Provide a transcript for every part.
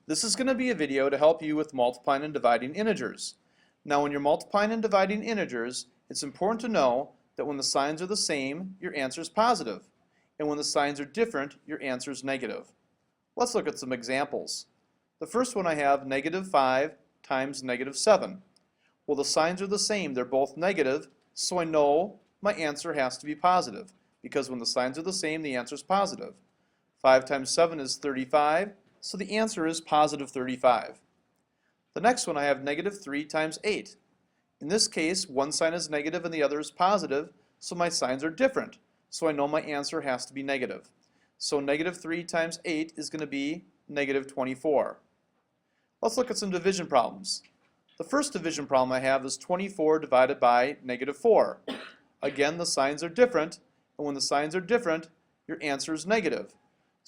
This is going to be a video to help you with multiplying and dividing integers. Now when you're multiplying and dividing integers, it's important to know that when the signs are the same, your answer is positive. And when the signs are different, your answer is negative. Let's look at some examples. The first one I have negative 5 times negative 7. Well, the signs are the same. They're both negative, so I know my answer has to be positive. Because when the signs are the same, the answer is positive. 5 times 7 is 35. So the answer is positive 35. The next one I have negative 3 times 8. In this case, one sign is negative and the other is positive, so my signs are different. So I know my answer has to be negative. So negative 3 times 8 is going to be negative 24. Let's look at some division problems. The first division problem I have is 24 divided by negative 4. Again, the signs are different, and when the signs are different, your answer is negative.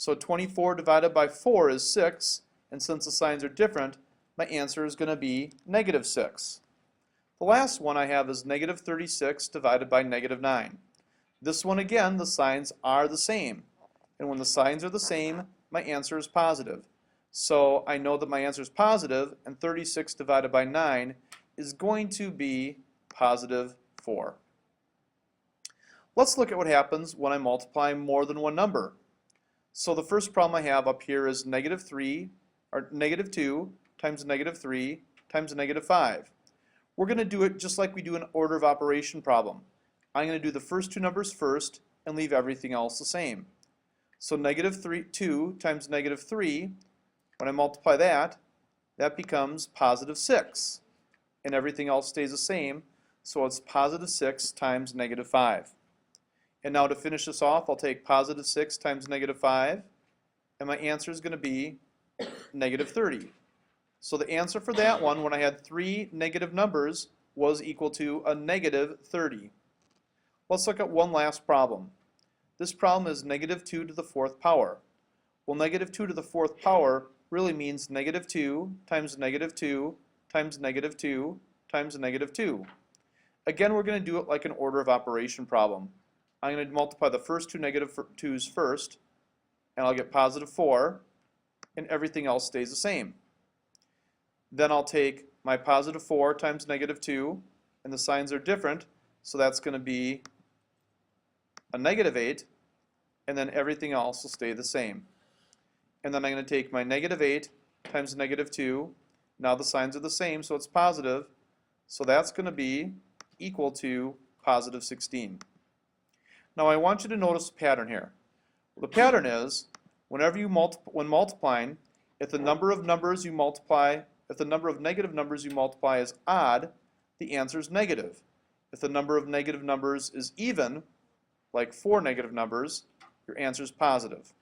So 24 divided by 4 is 6, and since the signs are different, my answer is going to be negative 6. The last one I have is negative 36 divided by negative 9. This one again, the signs are the same. And when the signs are the same, my answer is positive. So I know that my answer is positive, and 36 divided by 9 is going to be positive 4. Let's look at what happens when I multiply more than one number. So the first problem I have up here is negative 2 times negative 3 times negative 5. We're going to do it just like we do an order of operation problem. I'm going to do the first two numbers first and leave everything else the same. So negative 2 times negative 3, when I multiply that, that becomes positive 6. And everything else stays the same, so it's positive 6 times negative 5. And now to finish this off, I'll take positive 6 times negative 5, and my answer is going to be negative 30. So the answer for that one, when I had three negative numbers, was equal to a negative 30. Let's look at one last problem. This problem is negative 2 to the 4th power. Well, negative 2 to the 4th power really means negative 2 times negative 2 times negative 2 times negative 2. Again, we're going to do it like an order of operation problem. I'm going to multiply the first two negative 2's first, and I'll get positive 4, and everything else stays the same. Then I'll take my positive 4 times negative 2, and the signs are different, so that's going to be a negative 8, and then everything else will stay the same. And then I'm going to take my negative 8 times negative 2, now the signs are the same, so it's positive, so that's going to be equal to positive 16. Now I want you to notice a pattern here. The pattern is, whenever you when multiplying, if the number of numbers you multiply, if the number of negative numbers you multiply is odd, the answer is negative. If the number of negative numbers is even, like 4 negative numbers, your answer is positive.